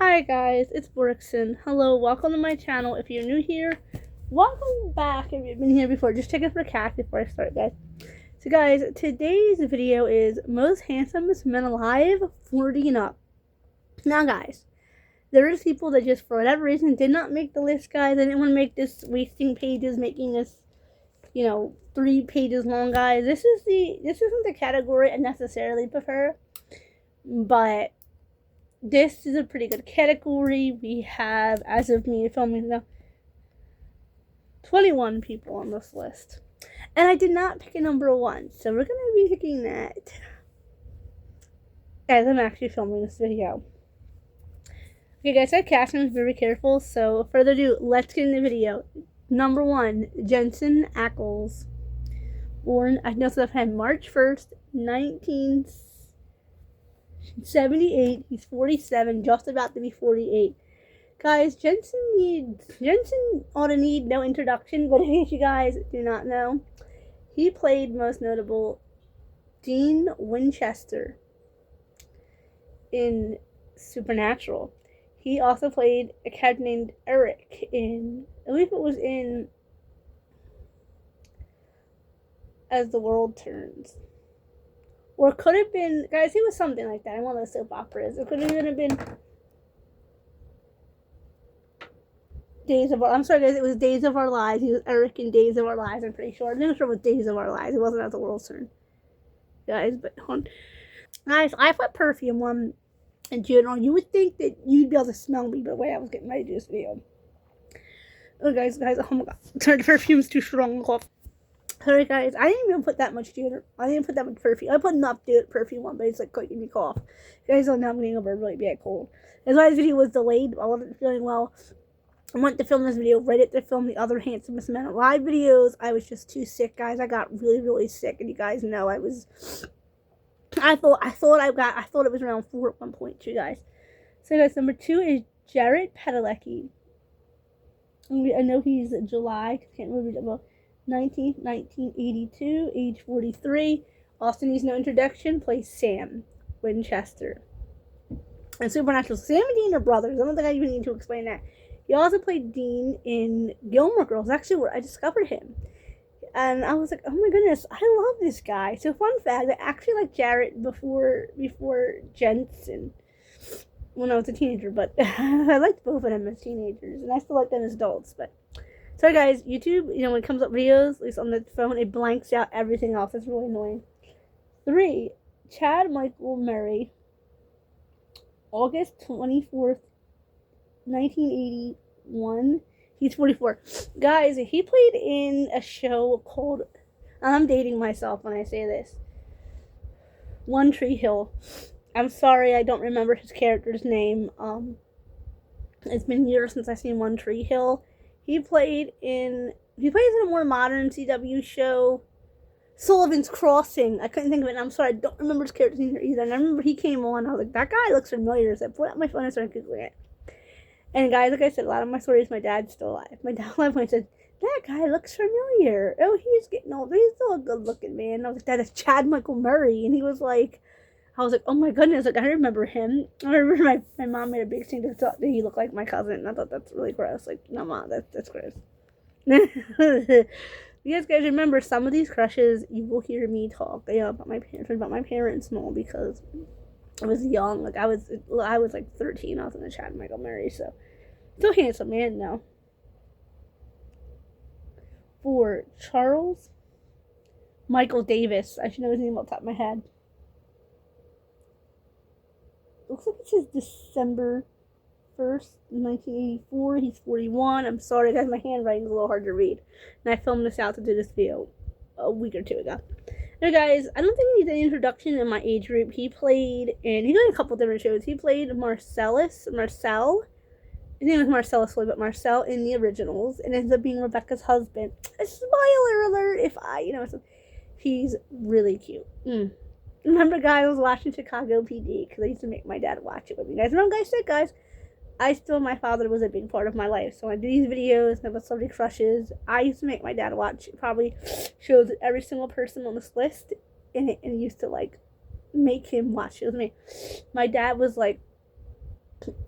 Hi guys, it's Borkson. Hello, welcome to my channel. If you're new here, welcome back. If you've been here before, just check it for cat before I start, guys. So guys, today's video is most handsomest men alive, 40 and up. Now guys, there is people that just for whatever reason did not make the list, guys. I didn't want to make this wasting pages, making this 3 pages long, guys. This isn't the category I necessarily prefer, but this is a pretty good category. We have, as of me filming now, 21 people on this list. And I did not pick a number 1, so we're going to be picking that as I'm actually filming this video. Okay guys, I casting was very careful, so without further ado, let's get in the video. Number 1, Jensen Ackles. Born, I know off hand, March 1st, 1978. He's 47, just about to be 48. Guys, Jensen ought to need no introduction, but in case you guys do not know, he played most notable Dean Winchester in Supernatural. He also played a character named Eric in, I believe it was in As the World Turns. Or could have been, guys, he was something like that in one of those soap operas. It could even have been Days of Our, I'm sorry guys, it was Days of Our Lives. He was Eric in Days of Our Lives, I'm pretty sure. I'm not sure it was Days of Our Lives. It wasn't As the World Turns. Guys, but guys, I put perfume on in general. You would think that you'd be able to smell me, but the way I was getting ready to do this video. Oh guys, oh my god. Sorry, the perfume's too strong. Sorry guys, I didn't even put that much deodorant. I didn't put that much perfume. I put enough perfume on, but it's like making me cough. You guys don't know I'm getting over a really bad cold. That's why this video was delayed. I wasn't feeling well. I went to film this video right after film the other Handsomest Men Alive videos. I was just too sick, guys. I got really sick, and you guys know I thought it was around 4 at one point too, guys. So guys, number 2 is Jared Padalecki. I know he's July, can't remember, 19th, 1982, age 43. Also needs no introduction, plays Sam Winchester. And Supernatural. Sam and Dean are brothers. I don't think I even need to explain that. He also played Dean in Gilmore Girls, actually, where I discovered him. And I was like, oh my goodness, I love this guy. So fun fact, I actually liked Jarrett before Jensen when I was a teenager, but I liked both of them as teenagers, and I still like them as adults. But sorry guys, YouTube, when it comes up videos, at least on the phone, it blanks out everything else. It's really annoying. 3, Chad Michael Murray. August 24th, 1981. He's 44. Guys, he played in a show called, I'm dating myself when I say this, One Tree Hill. I'm sorry, I don't remember his character's name. It's been years since I've seen One Tree Hill. He plays in a more modern CW show, Sullivan's Crossing. I couldn't think of it, and I'm sorry, I don't remember his character's name either. And I remember he came on, I was like, that guy looks familiar. So I pulled out my phone and started Googling it. And guys, like I said, a lot of my stories, my dad's still alive. My dad alive when I said, that guy looks familiar. Oh, he's getting old. He's still a good looking man. I was like, that is Chad Michael Murray. And he was like, I was like, oh my goodness, like I remember him. I remember my mom made a big thing that he looked like my cousin. And I thought that's really gross. Like, no, Mom, that's gross. You guys remember some of these crushes, you will hear me talk about my parents more, because I was young. Like I was like 13. I was in the Chad Michael Murray, so still handsome man now. 4, Charles Michael Davis. I should know his name off the top of my head. Looks like it says December 1st, 1984. He's 41. I'm sorry guys, my handwriting's a little hard to read. And I filmed this out to do this video a week or 2 ago. Now guys, I don't think he needs an introduction in my age group. He played a couple different shows. He played Marcel. His name was Marcellus Floyd, but Marcel in the originals, and ends up being Rebecca's husband. A spoiler alert! He's really cute. Remember, guys, I was watching Chicago PD because I used to make my dad watch it with me. Guys, remember, guys, my father was a big part of my life. So when I do these videos about celebrity crushes, I used to make my dad watch. It probably shows every single person on this list, and used to like make him watch it with me. My dad was like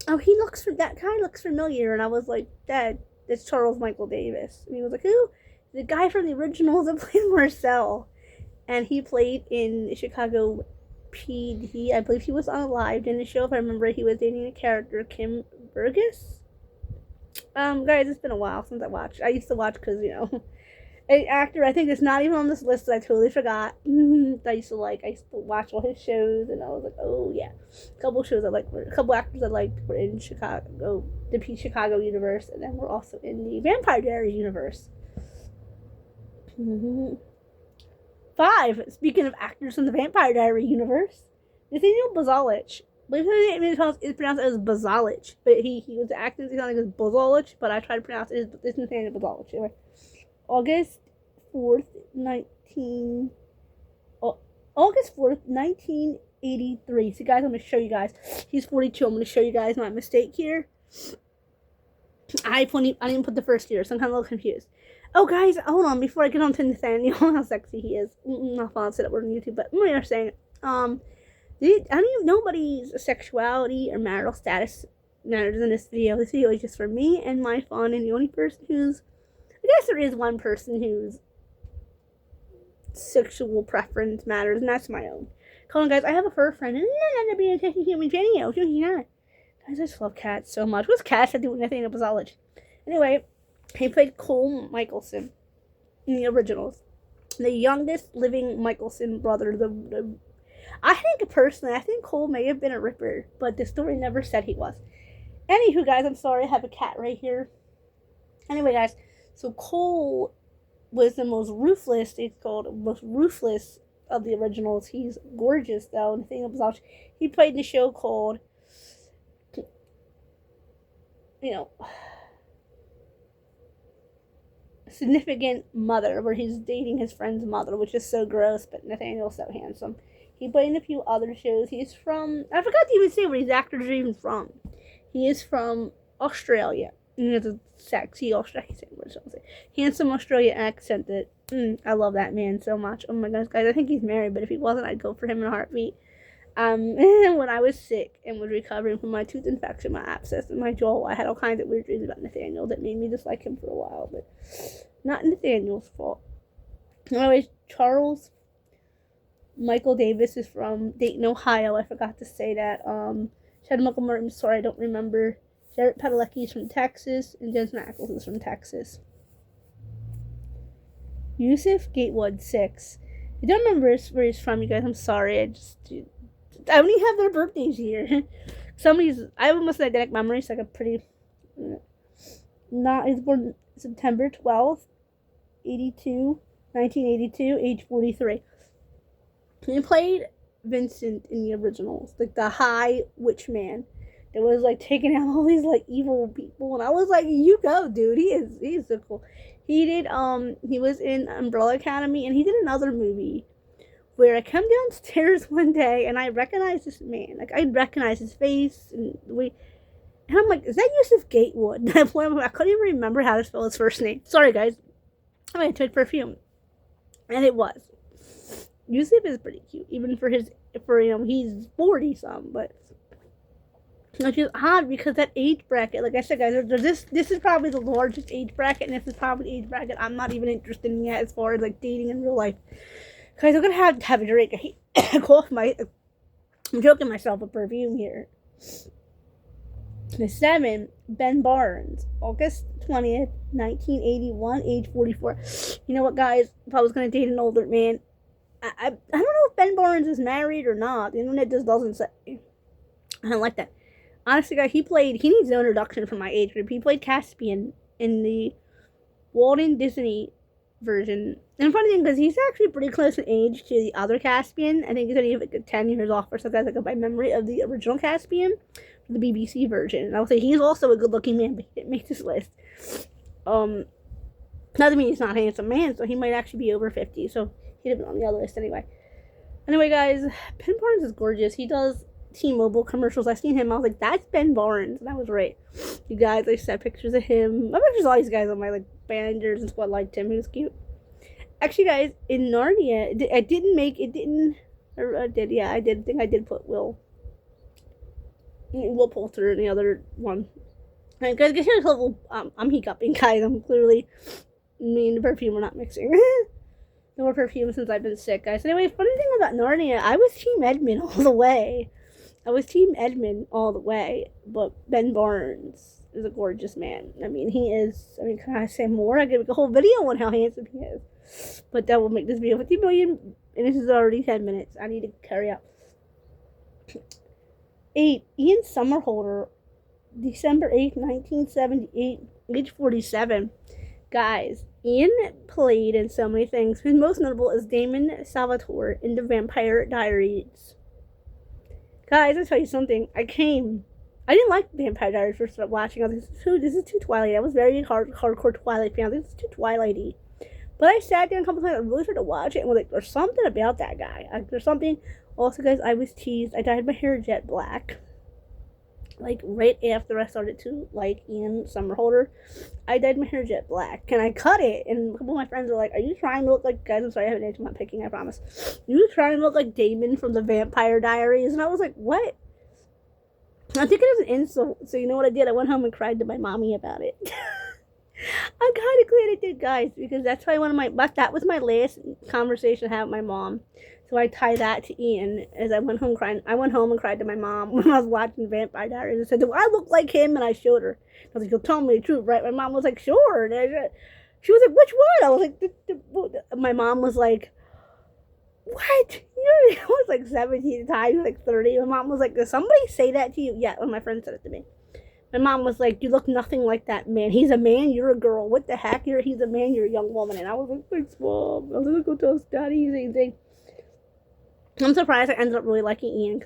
oh, that guy looks familiar. And I was like, Dad, it's Charles Michael Davis. And he was like, who? The guy from the originals that played Marcel. And he played in Chicago PD. I believe he was unalived in the show. If I remember, he was dating a character, Kim Burgess. Guys, it's been a while since I watched. I used to watch because, an actor I think is not even on this list that I totally forgot. I used to watch all his shows, and I was like, oh yeah, a couple shows a couple actors I liked were in Chicago, the Chicago universe, and then we're also in the Vampire Diaries universe. 5. Speaking of actors in the Vampire Diaries universe, Nathaniel Buzolic. I believe his name is pronounced as Buzolic, but he was acting as Buzolic, but I tried to pronounce it as Nathaniel Buzolic. Anyway, August 4th, 1983. So guys, I'm going to show you guys. He's 42. I'm going to show you guys my mistake here. I didn't even put the first year, so I'm kind of a little confused. Oh, guys, hold on. Before I get on to Nathaniel, how sexy he is. Not fun to say that word on YouTube, but I'm just saying. Nobody's sexuality or marital status matters in this video. This video is just for me and my fun, and the only person I guess there is one person whose sexual preference matters, and that's my own. Come on, guys, I have a fur friend, and I'm not being a human video. Guys, I just love cats so much. What's cats? I do nothing in Buzolic. Anyway, he played Cole Michelson in the originals. The youngest living Michelson brother. I think Cole may have been a Ripper, but the story never said he was. Anywho, guys, I'm sorry, I have a cat right here. Anyway, guys, so Cole was the most ruthless. It's called most ruthless of the originals. He's gorgeous, though. And the thing about he played in the show called, Significant Mother, where he's dating his friend's mother, which is so gross, but Nathaniel's so handsome. He played in a few other shows. He's from, I forgot to even say where these actors are even from. He is from Australia. And he has a sexy Australian, handsome Australian accent that, I love that man so much. Oh my gosh, guys, I think he's married, but if he wasn't, I'd go for him in a heartbeat. When I was sick and was recovering from my tooth infection, my abscess in my jaw, I had all kinds of weird dreams about Nathaniel that made me dislike him for a while, but not Nathaniel's fault. Anyways, Charles Michael Davis is from Dayton, Ohio. I forgot to say that. Chad Michael Martin, sorry, I don't remember. Jared Padalecki is from Texas, and Jensen Ackles is from Texas. Yusuf Gatewood, 6. I don't remember where he's from, you guys. I'm sorry. I only have their birthdays here. I have almost an identical memory, so like a pretty. He's born September 12th, 1982, age 43. He played Vincent in the originals, like the High Witch Man. It was like taking out all these like evil people, and I was like, "You go, dude. He's so cool." He was in Umbrella Academy, and he did another movie where I come downstairs one day and I recognize this man. Like I recognize his face and I'm like, "Is that Yusuf Gatewood?" I couldn't even remember how to spell his first name. Sorry, guys. I took perfume, and it was. Yusuf is pretty cute, even he's 40 some, but. Which is odd because that age bracket, like I said, guys, this is probably the largest age bracket, and this is probably the age bracket I'm not even interested in yet as far as like dating in real life. Guys, I'm gonna have a drink. I'm joking myself with perfume here. The 7, Ben Barnes, August 20th, 1981, age 44. You know what, guys? If I was gonna date an older man, I don't know if Ben Barnes is married or not. The internet just doesn't say. I don't like that. Honestly, guys, he needs no introduction from my age group. He played Caspian in the Walden Disney version. And funny thing, because he's actually pretty close in age to the other Caspian. I think he's only like 10 years off or something like by memory of the original Caspian, the BBC version. And I would say he's also a good-looking man, but he didn't make this list. Doesn't mean he's not a handsome man, so he might actually be over 50. So he'd have been on the other list anyway. Anyway, guys, Ben Barnes is gorgeous. He does T-Mobile commercials. I seen him. I was like, that's Ben Barnes. And that was right. You guys, I set pictures of him. I have pictures of all these guys on my like banders and what liked him. He was cute. Actually, guys, in Narnia, I did think I did put Will. Will Poulter and the other one. And guys, get here's level. I'm hiccuping, guys. I'm clearly me and the perfume are not mixing. No more perfume since I've been sick, guys. Anyway, funny thing about Narnia, I was Team Edmund all the way. But Ben Barnes is a gorgeous man. I mean, he is. I mean, can I say more? I could make a whole video on how handsome he is. But that will make this video 50 million, and this is already 10 minutes. I need to carry up. 8. Ian Somerhalder, December 8th, 1978, age 47. Guys, Ian played in so many things. His most notable is Damon Salvatore in The Vampire Diaries. Guys, I'll tell you something. I didn't like Vampire Diaries first started watching. I was like, this is too Twilight. I was very hardcore Twilight fan. This is too Twilighty. But I sat down a couple times. I really started to watch it and was like, there's something about that guy. There's something. Also, guys, I was teased. I dyed my hair jet black. Like, right after I started to like Ian Somerhalder, I dyed my hair jet black. And I cut it. And a couple of my friends were like, are you trying to look like... Guys, I'm sorry, I haven't age. I'm not picking, I promise. Are you trying to look like Damon from The Vampire Diaries? And I was like, what? I think it was an insult. So you know what I did? I went home and cried to my mommy about it. I'm kind of glad I did, guys, because that's probably that was my last conversation I had with my mom. So I tie that to Ian as I went home crying. I went home and cried to my mom when I was watching Vampire Diaries. I said, do I look like him? And I showed her. I was like, you'll tell me the truth, right? My mom was like, sure. And she was like, which one? I was like, my mom was like, what? I was like 17 at the time. He was like 30. My mom was like, did somebody say that to you? Yeah, one of my friends said it to me. My mom was like, you look nothing like that man. He's a man, you're a girl. What the heck? He's a man, you're a young woman. And I was like, thanks, Mom. I was like, go tell Daddy. Anything. I'm surprised I ended up really liking Ian.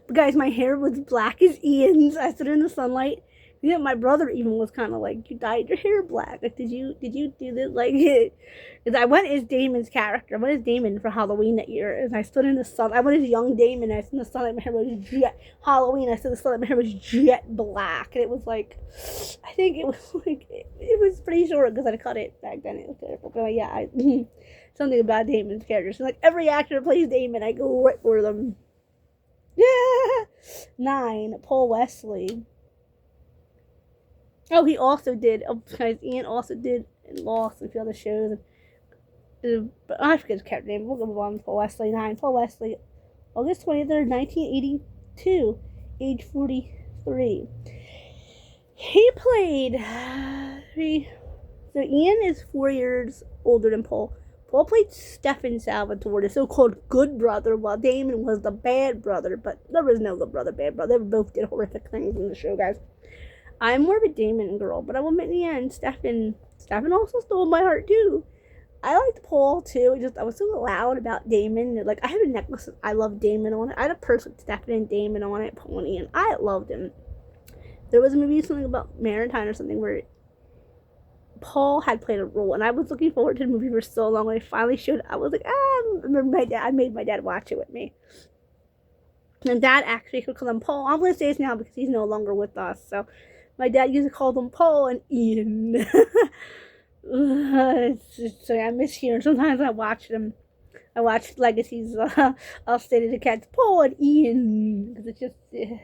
But guys, my hair was black as Ian's. I stood in the sunlight. You know, my brother even was kind of like, you dyed your hair black. Like, did you do this? Like, what is Damon's character? What is Damon for Halloween that year? And I stood in the sun. I went as young Damon. I stood in the sun. My hair was jet. Halloween. I stood in the sun. My hair was jet black. And it was like, I think it was like, it was pretty short because I cut it back then. It was terrible. But yeah, something about Damon's character. So like every actor that plays Damon, I go right for them. Yeah. 9. Paul Wesley. Oh, he also did. Because Ian also did Lost and a few other shows. I forget his character name. We'll go on. Paul Wesley. 9. Paul Wesley. August 23rd, 1982. Age 43. He played. So Ian is 4 years older than Paul. Paul played Stefan Salvatore, the so-called good brother, while Damon was the bad brother. But there was no good brother, bad brother. They both did horrific things in the show, guys. I'm more of a Damon girl, but I will admit in the end, Stefan also stole my heart too. I liked Paul too. I was so loud about Damon. Like, I had a necklace with I Love Damon on it. I had a purse with Stefan and Damon on it, Paul and Ian. I loved him. There was a movie, something about Maritime or something, where Paul had played a role, and I was looking forward to the movie for so long. When I finally showed it, I was like, I made my dad watch it with me. And Dad actually could call him Paul. I'm going to say this now because he's no longer with us, so... My dad used to call them Paul and Ian. So I miss hearing. Sometimes I watch them. I watch Legacies. I'll say to the cats, Paul and Ian, because it's just. And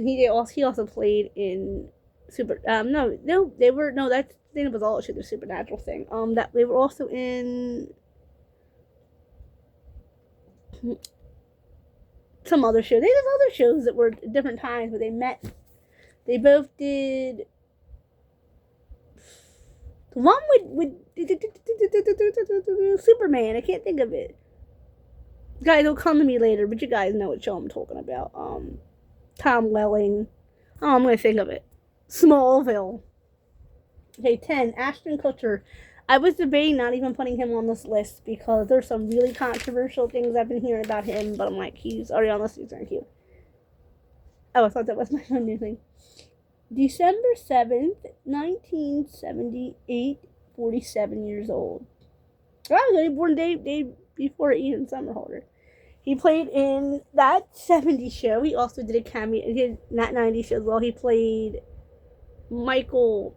he also played in Super. That's the thing was all the Supernatural thing. That they were also in some other show. They did other shows that were at different times, but they met. They both did the one with Superman. I can't think of it. Guys, it'll come to me later, but you guys know what show I'm talking about. Tom Welling. Oh, I'm gonna think of it. Smallville. Okay, 10. Ashton Kutcher. I was debating not even putting him on this list because there's some really controversial things I've been hearing about him, but I'm like, he's already on this. He's thank you. Oh, I thought that was my new thing. December 7th, 1978, 47 years old. I was born day before Ian Somerhalder. He played in that 70s show. He also did a cameo. He did that 90s show as well. He played Michael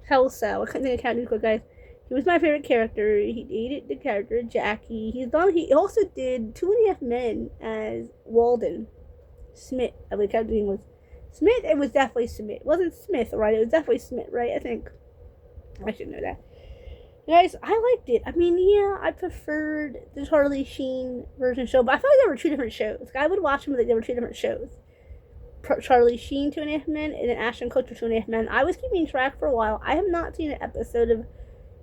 Kelso. I couldn't think of Captain Quick, guys. He was my favorite character. He dated the character Jackie. He also did 2.5 Men as Walden. Smith. We kept doing was Smith. It was definitely Smith. It wasn't Smith, right? It was definitely Smith, right? I think. I should know that. Guys, I liked it. I mean, yeah, I preferred the Charlie Sheen version show, but I felt like there were two different shows. I would watch them, but there were two different shows. Charlie Sheen, 2.5 Men, and then Ashton Kutcher, 2.5 Men. I was keeping track for a while. I have not seen an episode of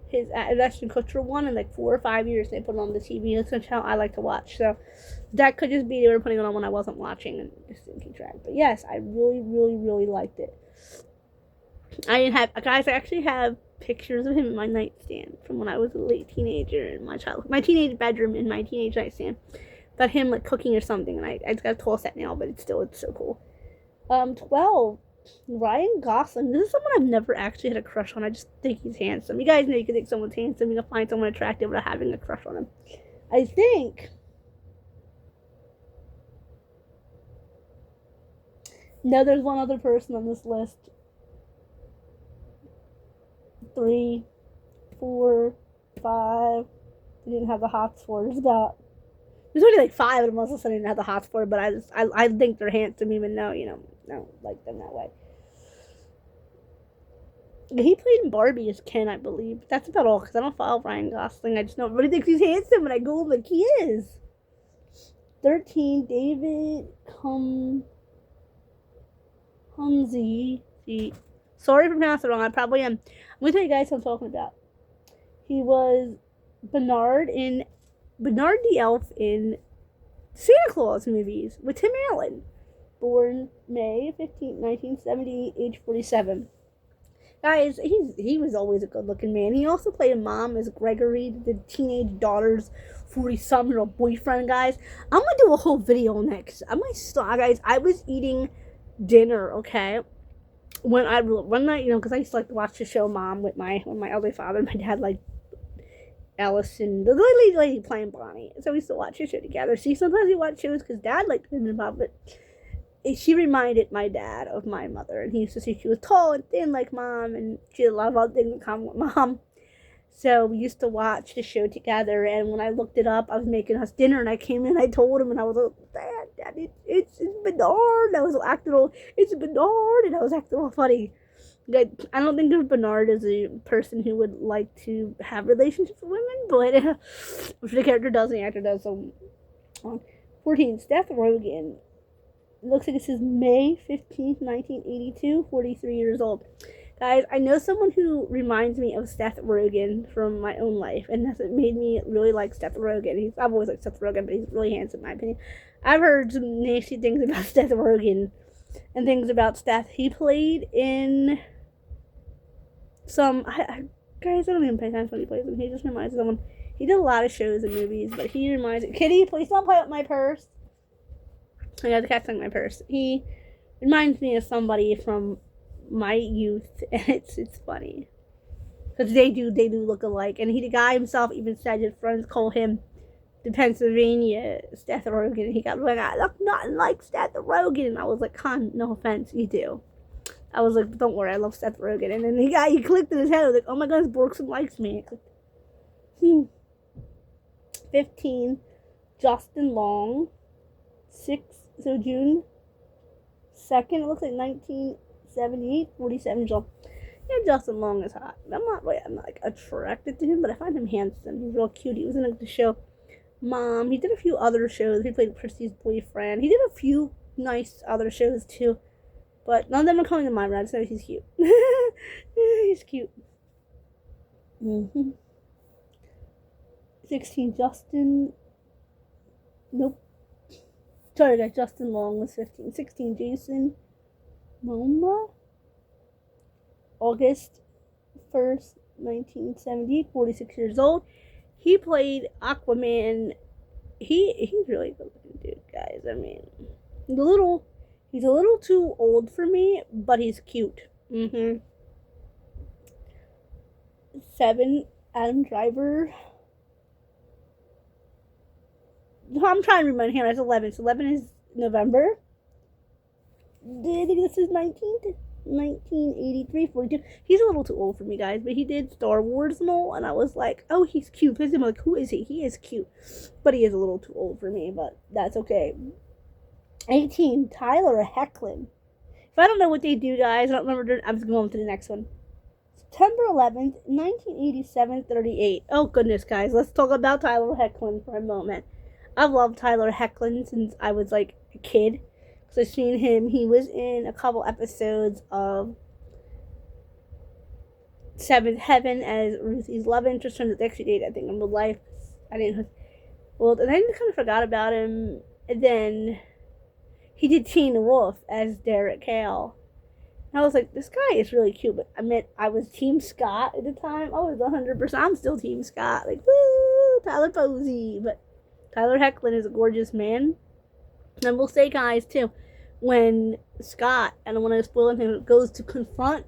his Ashton Kutcher one in like 4 or 5 years. They put it on the TV. That's such how I like to watch. So that could just be they were putting it on when I wasn't watching and just didn't keep track. But yes, I really, really, really liked it. I actually have pictures of him in my nightstand from when I was a late teenager in my childhood, my teenage bedroom and my teenage nightstand. About him like cooking or something, and I just got a tall set now, but it's so cool. 12. Ryan Gosling. This is someone I've never actually had a crush on. I just think he's handsome. You guys know you can think someone's handsome. You can find someone attractive without having a crush on him. I think. No, there's one other person on this list. 3, 4, 5. They didn't have the hots for. There's only like 5 of them. Most of them didn't have the hots for, but I think they're handsome, even though I don't like them that way. He played in Barbie as Ken, I believe. That's about all, because I don't follow Ryan Gosling. I just know everybody thinks he's handsome, and I go, like, he is. 13, David Hunzi. Sorry for pronouncing it wrong. I probably am. I'm going to tell you guys what I'm talking about. He was Bernard the Elf in Santa Claus movies with Tim Allen. Born May 15, 1970, age 47. Guys, he was always a good-looking man. He also played a mom as Gregory, the teenage daughter's 40-something-year-old boyfriend, guys. I'm going to do a whole video on that, because guys, I was eating dinner, okay? One night, because I used to like to watch the show Mom with my elderly father. My dad liked Allison, the lady playing Bonnie. So we used to watch the show together. See, sometimes we watch shows because Dad liked them about it. She reminded my dad of my mother, and he used to say she was tall and thin like Mom, and she had a lot of other things in common with Mom. So we used to watch the show together, and when I looked it up, I was making us dinner, and I came in and I told him, and I was like, Dad, it's Bernard. I was acting all, it's Bernard, and I was acting all funny. I don't think of Bernard as a person who would like to have relationships with women, but if the character does, the actor does. So, 14, Seth Rogen. It looks like it says May 15th, 1982, 43 years old. Guys, I know someone who reminds me of Seth Rogen from my own life, and that's what made me really like Seth Rogen. I've always liked Seth Rogen, but he's really handsome in my opinion. I've heard some nasty things about Seth Rogen and things about Seth. He played in some... guys, I don't even pay attention when he plays them. He just reminds someone... He did a lot of shows and movies, but he reminds... Kitty, please don't play with my purse. I got the cat's in my purse. He reminds me of somebody from my youth, and it's funny because they do look alike. And the guy himself even said his friends call him the Pennsylvania Seth Rogen. He got like, I look nothing like Seth Rogen, and I was like, Con, no offense, you do. I was like, don't worry, I love Seth Rogen. And then he clicked in his head. I was like, oh my gosh, Borkson likes me. 15, Justin Long. 6, so June 2nd, it looks like 1978, 47 years old. Yeah, Justin Long is hot. I'm not like attracted to him, but I find him handsome. He's real cute. He was in the show Mom. He did a few other shows. He played Christy's boyfriend. He did a few nice other shows too, but none of them are coming to mind. I just know he's cute. He's cute. 16, Justin. Nope. Sorry guys, Justin Long was 15. 16, Jason Momoa. August 1st, 1970, 46 years old. He played Aquaman. He's really good looking dude, guys. I mean, he's a little too old for me, but he's cute. 7, Adam Driver. I'm trying to remember him. It's 11. So 11 is November. I think this is 19th. 1983, 42. He's a little too old for me, guys, but he did Star Wars and all, and I was like, oh, he's cute. I'm like, who is he? He is cute, but he is a little too old for me, but that's okay. 18, Tyler Hoechlin. If I don't know what they do, guys, I don't remember. I'm just going to the next one. September 11th, 1987, 38. Oh, goodness, guys. Let's talk about Tyler Hoechlin for a moment. I've loved Tyler Hoechlin since I was, like, a kid. So I've seen him. He was in a couple episodes of Seventh Heaven as Ruthie's love interest from the actually date, I think, in real life. I didn't. Well, and I just kind of forgot about him. And then he did Teen Wolf as Derek Hale. And I was like, this guy is really cute. But I meant I was Team Scott at the time. I was 100%. I'm still Team Scott. Like, woo, Tyler Posey. But Tyler Hoechlin is a gorgeous man. And we'll say, guys, too, when Scott, I don't want to spoil anything, goes to confront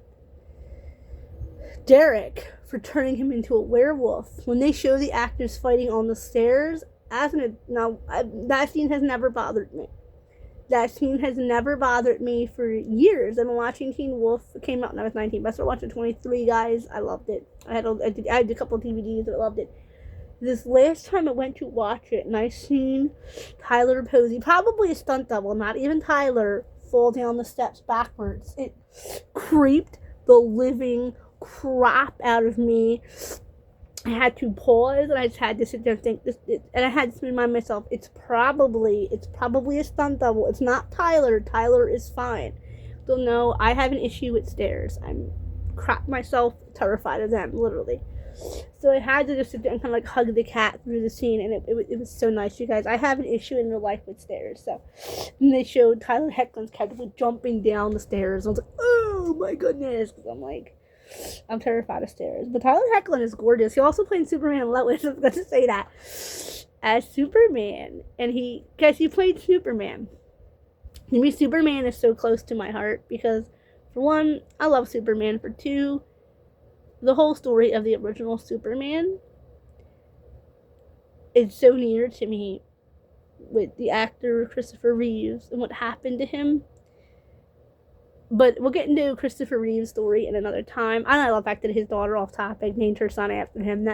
Derek for turning him into a werewolf, when they show the actors fighting on the stairs, that scene has never bothered me. That scene has never bothered me for years. I've been watching Teen Wolf. It came out when I was 19, but I started watching 23, guys. I loved it. I had a couple of DVDs, but I loved it. This last time I went to watch it, and I seen Tyler Posey, probably a stunt double, not even Tyler, fall down the steps backwards. It creeped the living crap out of me. I had to pause, and I just had to sit there and think and I had to remind myself, it's probably a stunt double. It's not Tyler. Tyler is fine. So no, I have an issue with stairs. I'm crap myself, terrified of them, literally. So I had to just sit there and kind of like hug the cat through the scene, and it was so nice, you guys. I have an issue in real life with stairs. So and they showed Tyler Hoechlin's character jumping down the stairs. I was like, oh my goodness, because I'm terrified of stairs. But Tyler Hoechlin is gorgeous. He also played Superman Lois. I was going to say that. As Superman. And he played Superman. To me, Superman is so close to my heart because, for one, I love Superman. For two, the whole story of the original Superman is so near to me with the actor Christopher Reeves and what happened to him. But we'll get into Christopher Reeve's story in another time. I love the fact that his daughter, off topic, named her son after him.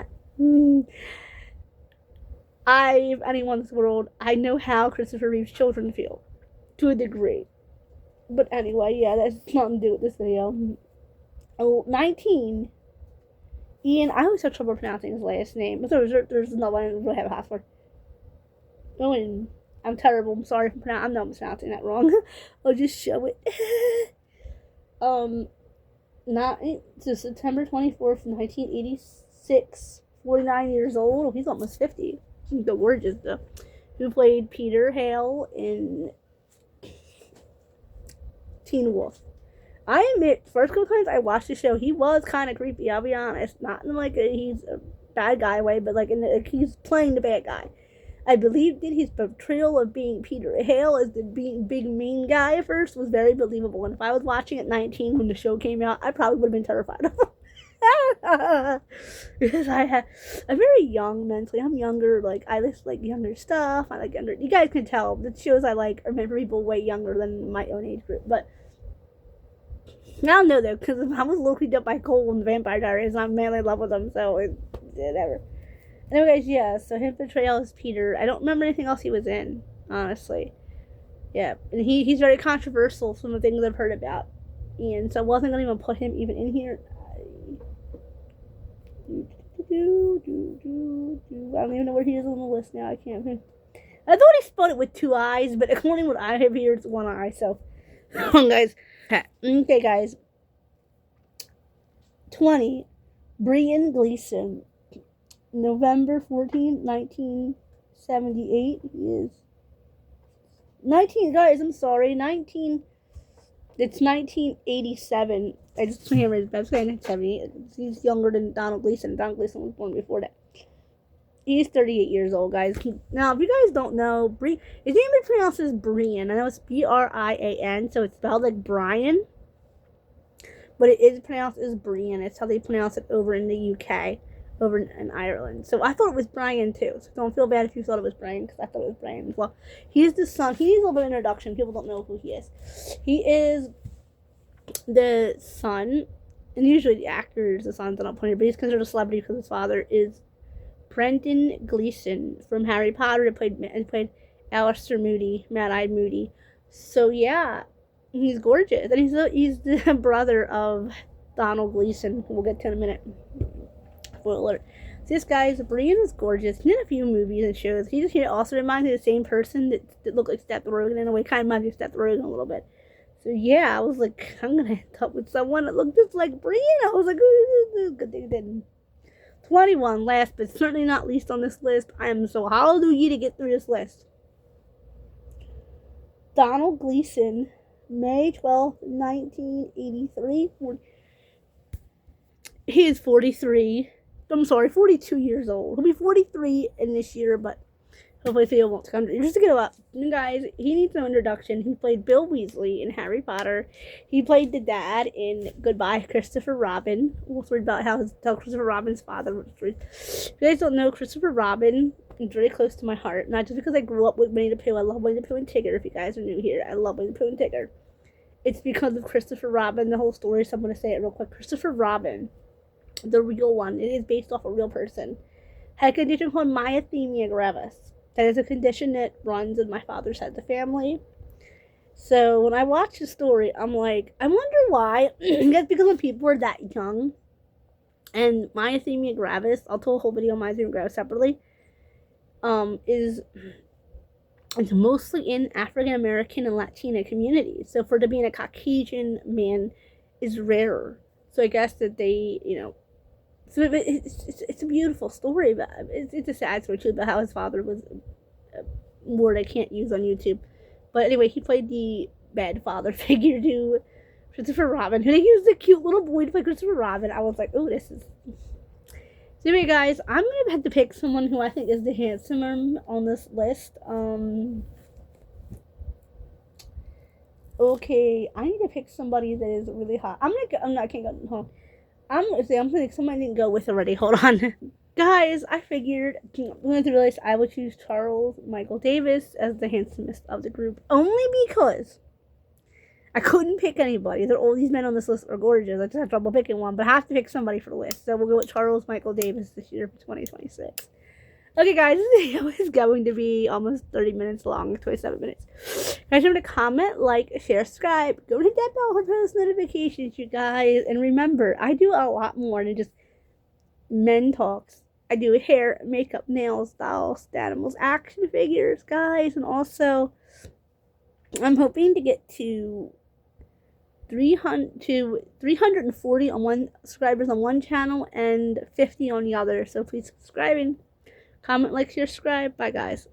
If anyone in this world, I know how Christopher Reeve's children feel. To a degree. But anyway, yeah, that's nothing to do with this video. 19. Ian, I always have trouble pronouncing his last name. But there's no one who really have a password. Owen. I'm terrible. I'm sorry for pronouncing. I know I'm pronouncing that wrong. I'll just show it. So September 24th, 1986, 49 years old. Oh, he's almost 50. He's gorgeous, though. Who played Peter Hale in Teen Wolf. I admit, first couple times I watched the show, he was kind of creepy, I'll be honest. Not in like he's a bad guy way, but like he's playing the bad guy. I believed that his portrayal of being Peter Hale as the big mean guy at first was very believable. And if I was watching at 19 when the show came out, I probably would have been terrified of him. Because I'm very young mentally. I'm younger. Like, I listen like younger stuff. I like younger. You guys can tell the shows I like are meant for people way younger than my own age group. But I don't know though, because I was a little creeped up by Cole and the Vampire Diaries, and I'm madly in love with them. So whatever. Anyways, yeah, so his portrayal is Peter. I don't remember anything else he was in, honestly. Yeah, and he's very controversial, some of the things I've heard about Ian, so I wasn't going to even put him even in here. I don't even know where he is on the list now. I can't. I thought he spelled it with 2 eyes, but according to what I have here, it's 1 eye, so. Guys. Okay, guys. 20. Brian Gleason. November 14th, 1978. He is 19, guys. I'm sorry. It's 1987. I just can't remember. I was saying 70. He's younger than Donald Gleason. Donald Gleason was born before that. He's 38 years old, guys. Now, if you guys don't know, his name is pronounced as Brian. I know it's Brian, so it's spelled like Brian. But it is pronounced as Brian. It's how they pronounce it over in the UK. Over in Ireland. So I thought it was Brian too. So don't feel bad if you thought it was Brian, because I thought it was Brian as well. He's the son. He needs a little bit of introduction. People don't know who he is. He is the son, and usually the actor is the son that I'm pointing, but he's considered a celebrity because his father is Brendan Gleeson from Harry Potter. He played Alistair Moody, Mad-Eyed Moody. So yeah, he's gorgeous, and he's the brother of Donald Gleason. We'll get to in a minute. Spoiler alert. So this guy's Brian is gorgeous. He's in a few movies and shows. He just also reminds me of the same person that looked like Seth Rogen in a way. Kind of reminds me of Seth Rogen a little bit. So yeah, I was like, I'm gonna end up with someone that looked just like Brian. I was like, ooh, good thing it didn't. 21, last but certainly not least on this list. I am so hallelujah to get through this list. Donald Gleason, May 12th, 1983. He is 43. I'm sorry, 42 years old. He'll be 43 in this year, but hopefully Theo won't come. Just to get him up. And guys, he needs no introduction. He played Bill Weasley in Harry Potter. He played the dad in Goodbye, Christopher Robin. We'll read about how Christopher Robin's father was. If you guys don't know, Christopher Robin is very close to my heart. Not just because I grew up with Winnie the Pooh. I love Winnie the Pooh and Tigger. If you guys are new here, I love Winnie the Pooh and Tigger. It's because of Christopher Robin, the whole story. So I'm going to say it real quick. Christopher Robin, the real one, it is based off a real person, had a condition called myasthenia gravis. That is a condition that runs in my father's side of the family. So when I watch the story, I'm like, I wonder why. It's because when people were that young, and myasthenia gravis, I'll tell a whole video on myasthenia gravis separately, is it's mostly in African American and Latina communities. So for to be in a Caucasian man is rarer. So I guess that they, so it's a beautiful story, but it's a sad story too about how his father was a word I can't use on YouTube. But anyway, he played the bad father figure to Christopher Robin, who they used a cute little boy to play Christopher Robin. I was like, oh, this is. So anyway, guys, I'm gonna have to pick someone who I think is the handsomer on this list. Okay, I need to pick somebody that is really hot. I can't go home. I'm gonna think somebody didn't go with already. Hold on. Guys, I figured when I realized I would choose Charles Michael Davis as the handsomest of the group. Only because I couldn't pick anybody. All these men on this list are gorgeous. I just have trouble picking one, but I have to pick somebody for the list. So we'll go with Charles Michael Davis this year for 2026. Okay, guys, this video is going to be almost 30 minutes long, 27 minutes. Guys, remember to comment, like, share, subscribe. Go hit that bell for post notifications, you guys. And remember, I do a lot more than just men talks. I do hair, makeup, nails, dolls, animals, action figures, guys. And also, I'm hoping to get to 340 on one subscribers on one channel and 50 on the other. So please subscribe. Comment, like, share, subscribe. Bye, guys.